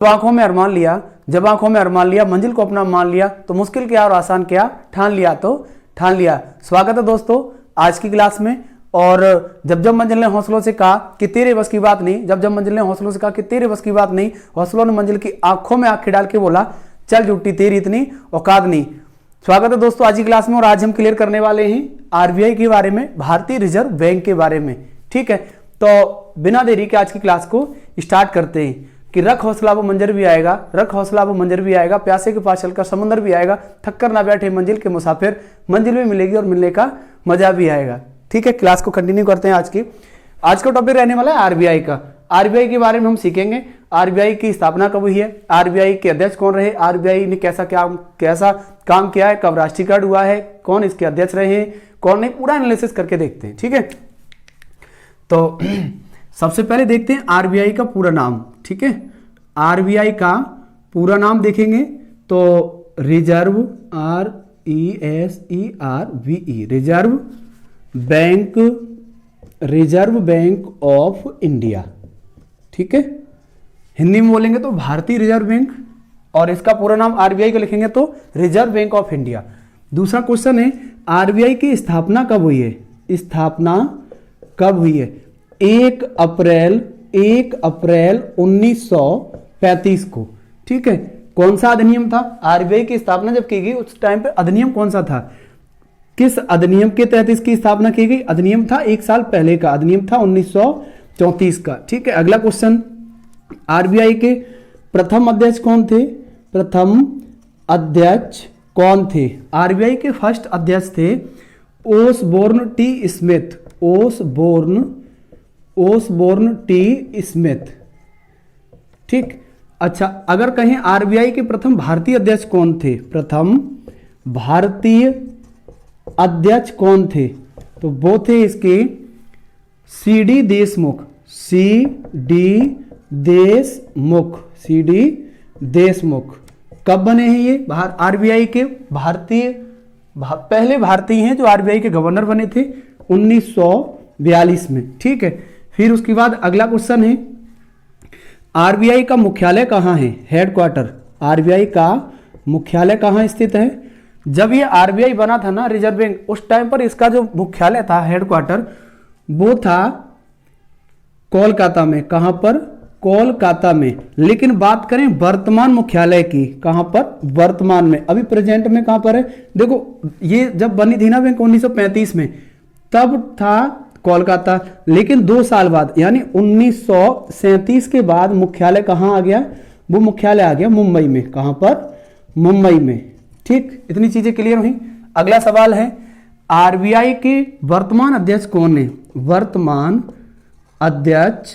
जब आंखों में अरमान लिया, जब आंखों में अरमान लिया, मंजिल को अपना मान लिया, तो मुश्किल क्या और आसान क्या, ठान लिया तो ठान लिया। स्वागत है दोस्तों आज की क्लास में। और जब जब मंजिल ने हौसलों से कहा कि तेरे बस की बात नहीं, जब जब मंजिल ने हौसलों से कहा कि तेरे बस की बात नहीं, हौसलों ने मंजिल की आंखों में आंखें डाल के बोला चल झूठी तेरी इतनी औकात नहीं। स्वागत है दोस्तों आज की क्लास में। और आज हम क्लियर करने वाले हैं आरबीआई के बारे में, भारतीय रिजर्व बैंक के बारे में। ठीक है, तो बिना देरी के आज की क्लास को स्टार्ट करते हैं कि रख हौसला वो मंजर भी आएगा, रख हौसला वो मंजर भी आएगा, प्यासे के पास चलकर समंदर भी आएगा, थक कर ना बैठे मंजिल के मुसाफिर, मंजिल भी मिलेगी और मिलने का मजा भी आएगा। ठीक है, क्लास को कंटिन्यू करते हैं। आज का टॉपिक रहने वाला है आरबीआई का। आरबीआई के बारे में हम सीखेंगे, आरबीआई की स्थापना कब हुई है, आरबीआई के अध्यक्ष कौन रहे, आरबीआई ने कैसा काम किया है, कब राष्ट्रीयकरण हुआ है, कौन इसके अध्यक्ष रहे हैं, कौन नहीं, पूरा एनालिसिस करके देखते हैं। ठीक है, तो सबसे पहले देखते हैं आरबीआई का पूरा नाम। ठीक है, आरबीआई का पूरा नाम देखेंगे तो reserve RESERVE reserve bank of India. ठीक है, हिंदी में बोलेंगे तो भारतीय रिजर्व बैंक, और इसका पूरा नाम आरबीआई का लिखेंगे तो रिजर्व बैंक ऑफ इंडिया। दूसरा क्वेश्चन है आरबीआई की स्थापना कब हुई है, स्थापना कब हुई है। 1 अप्रैल 1935 को। ठीक है, कौन सा अधिनियम था, आरबीआई की स्थापना जब की गई उस टाइम पे अधिनियम कौन सा था, किस अधिनियम के तहत इसकी स्थापना की गई। अधिनियम था 1 साल पहले का, अधिनियम था 1934 का। ठीक है, अगला क्वेश्चन आरबीआई के प्रथम अध्यक्ष कौन थे, प्रथम अध्यक्ष कौन थे। आरबीआई के फर्स्ट अध्यक्ष थे Osborne T Smith, Osborne T Smith. ठीक, अच्छा, अगर कहें आरबीआई के प्रथम भारतीय अध्यक्ष कौन थे, प्रथम भारतीय अध्यक्ष कौन थे, तो वो थे इसके सीडी देशमुख। कब बने हैं ये आरबीआई के पहले भारतीय हैं जो आरबीआई के गवर्नर बने थे 1942 में। ठीक है, फिर उसके बाद अगला क्वेश्चन है आरबीआई का मुख्यालय कहाँ है, हेडक्वार्टर। आरबीआई का मुख्यालय कहाँ स्थित है। जब ये आरबीआई बना था ना रिजर्व बैंक, उस टाइम पर इसका जो मुख्यालय था, हेडक्वार्टर, वो था कोलकाता में। कहां पर, कोलकाता में। लेकिन बात करें वर्तमान मुख्यालय की, कहां पर, वर्तमान में, अभी प्रेजेंट में कहां पर है। देखो ये जब बनी थी ना बैंक 1935 में, तब था कोलकाता, लेकिन 2 साल बाद यानी 1937 के बाद मुख्यालय कहां आ गया, वो मुख्यालय आ गया मुंबई में। कहां पर, मुंबई में। ठीक, इतनी चीजें क्लियर हुई। अगला सवाल है आरबीआई के वर्तमान अध्यक्ष कौन है, वर्तमान अध्यक्ष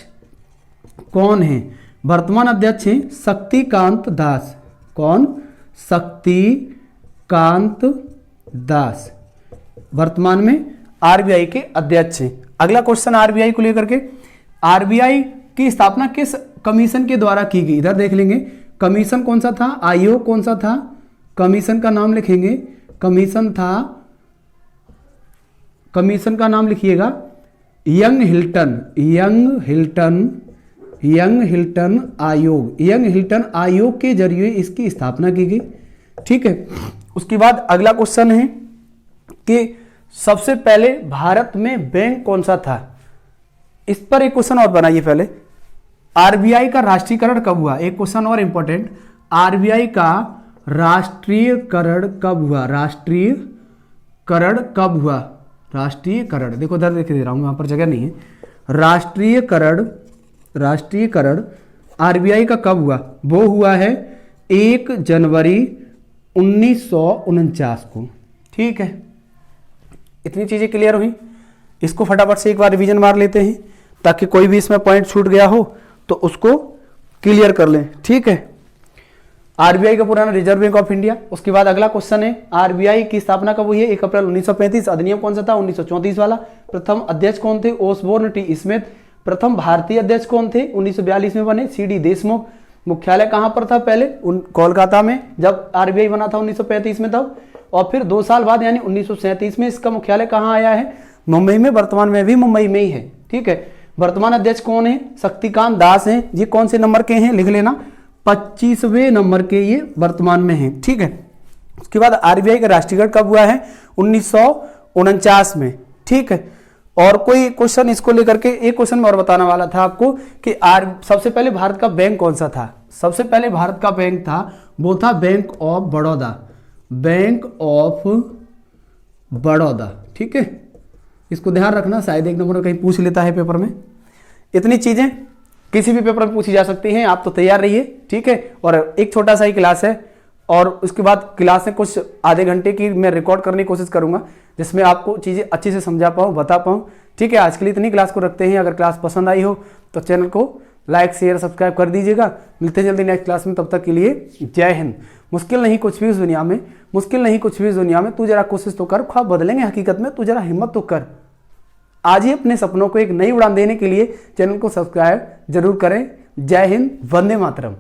कौन है। वर्तमान अध्यक्ष हैं शक्तिकांत दास। कौन, शक्तिकांत दास वर्तमान में आरबीआई के अध्यक्ष हैं। अगला क्वेश्चन आरबीआई को लेकर के, आरबीआई की स्थापना किस कमीशन के द्वारा की गई, इधर देख लेंगे। कमीशन कौन सा था, आयोग कौन सा था, कमीशन का नाम लिखेंगे। कमीशन था, कमीशन का नाम लिखिएगा यंग हिल्टन आयोग। यंग हिल्टन आयोग के जरिए इसकी स्थापना की गई। ठीक है, उसके बाद अगला क्वेश्चन है कि सबसे पहले भारत में बैंक कौन सा था। इस पर एक क्वेश्चन और बनाइए पहले। आरबीआई का राष्ट्रीयकरण कब हुआ, एक क्वेश्चन और इंपॉर्टेंट, आरबीआई का राष्ट्रीयकरण कब हुआ, राष्ट्रीयकरण कब हुआ। राष्ट्रीयकरण देखो इधर देख दे रहा हूं, वहां पर जगह नहीं है। राष्ट्रीयकरण आरबीआई का कब हुआ, वो हुआ है 1 जनवरी 1949 को। ठीक है, इतनी चीजें क्लियर हुई। इसको फटाफट से एक बार रिवीजन मार लेते हैं ताकि कोई भी इसमें पॉइंट छूट गया हो तो उसको क्लियर कर लें। ठीक है, आरबीआई का पुराना रिजर्व बैंक ऑफ इंडिया। उसके बाद अगला क्वेश्चन है आरबीआई की स्थापना कब हुई है, 1 अप्रैल 1935। अधिनियम कौन सा था, 1934 वाला। प्रथम अध्यक्ष कौन थे, ओसबोर्न टी स्मिथ। प्रथम भारतीय अध्यक्ष कौन थे, 1942 में बने, सीडी देशमुख। मुख्यालय कहां पर था पहले, कोलकाता में, जब आरबीआई बना था 1935 में तब। और फिर 2 साल बाद यानी 1937 में इसका मुख्यालय कहां आया है, मुंबई में। वर्तमान में भी मुंबई में ही है। ठीक है, वर्तमान अध्यक्ष कौन है, शक्तिकांत दास हैं। ये कौन से नंबर के हैं लिख लेना, 25वें नंबर के ये वर्तमान में हैं, ठीक है। उसके बाद आरबीआई का राष्ट्रीयकरण कब हुआ है? 1949 में, ठीक है। और कोई क्वेश्चन इसको लेकर के, एक क्वेश्चन मैं और बताने वाला था आपको कि सबसे पहले भारत का बैंक कौन सा था? सबसे पहले भारत का बैंक था, वो था bank of Baroda, bank of Baroda, ठीक है। इसको ध्यान रखना, शायद एक नंबर में कहीं पूछ लेता है पेपर में। इतनी चीजें किसी भी पेपर में पूछी जा सकती हैं, आप तो तैयार रहिए, ठीक है। और एक छोटा सा ही क्लास है, और उसके बाद क्लास में कुछ आधे घंटे की मैं रिकॉर्ड करने की कोशिश करूंगा, जिसमें आपको चीज़ें अच्छे से समझा पाऊँ, बता पाऊँ, ठीक है। आज के लिए इतनी क्लास को रखते हैं। अगर क्लास पसंद आई हो तो चैनल को लाइक शेयर सब्सक्राइब कर दीजिएगा। मिलते हैं जल्दी नेक्स्ट क्लास में, तब तक के लिए जय हिंद। मुश्किल नहीं कुछ भी इस दुनिया में, मुश्किल नहीं कुछ भी इस दुनिया में, तू जरा कोशिश तो कर, ख्वाब बदलेंगे हकीकत में, तू जरा हिम्मत तो कर। आज ही अपने सपनों को एक नई उड़ान देने के लिए चैनल को सब्सक्राइब जरूर करें। जय हिंद, वंदे मातरम।